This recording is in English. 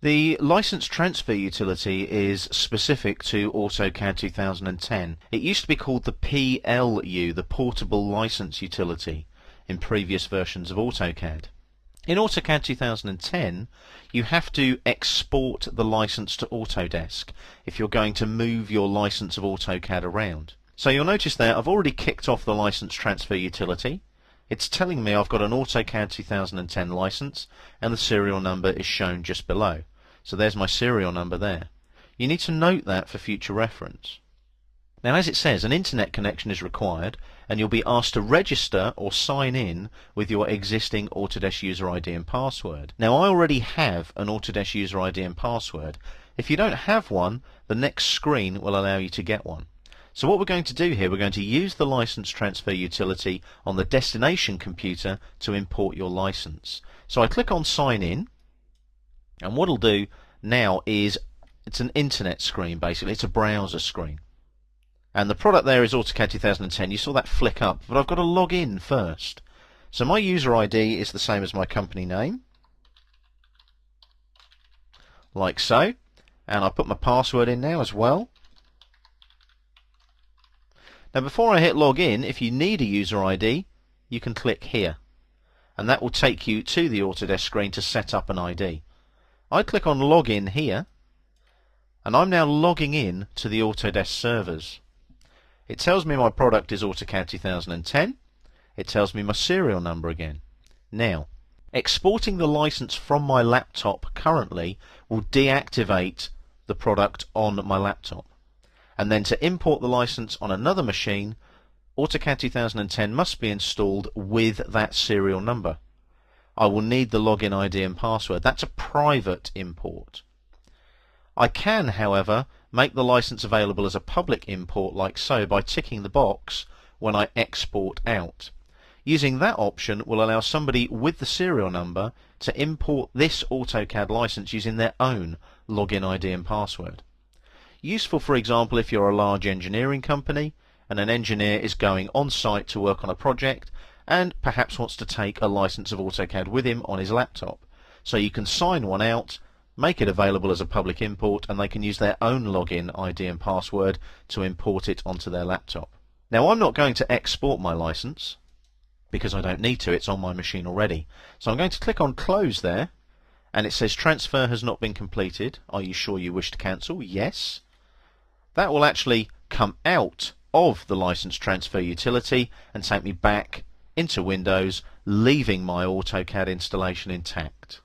The license transfer utility is specific to AutoCAD 2010. It used to be called the PLU, the Portable License Utility, in previous versions of AutoCAD. In AutoCAD 2010, you have to export the license to Autodesk if you're going to move your license of AutoCAD around. So you'll notice there I've already kicked off the license transfer utility. It's telling me I've got an AutoCAD 2010 license and the serial number is shown just below. So there's my serial number there. You need to note that for future reference. Now, as it says, an internet connection is required and you'll be asked to register or sign in with your existing Autodesk user ID and password. Now, I already have an Autodesk user ID and password. If you don't have one, the next screen will allow you to get one. So what we're going to do here, we're going to use the license transfer utility on the destination computer to import your license. So I click on sign in, and what it'll do now is it's an internet screen basically, it's a browser screen. And the product there is AutoCAD 2010. You saw that flick up, but I've got to log in first. So my user ID is the same as my company name, like so, and I put my password in now as well. Now before I hit log in, if you need a user ID, you can click here, and that will take you to the Autodesk screen to set up an ID. I click on login here, and I'm now logging in to the Autodesk servers. It tells me my product is AutoCAD 2010. It tells me my serial number again. Now, exporting the license from my laptop currently will deactivate the product on my laptop. And then to import the license on another machine, AutoCAD 2010 must be installed with that serial number. I will need the login ID and password. That's a private import. I can, however, make the license available as a public import like so by ticking the box when I export out. Using that option will allow somebody with the serial number to import this AutoCAD license using their own login ID and password. Useful, for example, if you're a large engineering company and an engineer is going on site to work on a project and perhaps wants to take a license of AutoCAD with him on his laptop. So you can sign one out, make it available as a public import, and they can use their own login ID and password to import it onto their laptop. Now, I'm not going to export my license because I don't need to, it's on my machine already. So I'm going to click on close there, and it says transfer has not been completed. Are you sure you wish to cancel? Yes. That will actually come out of the license transfer utility and take me back into Windows, leaving my AutoCAD installation intact.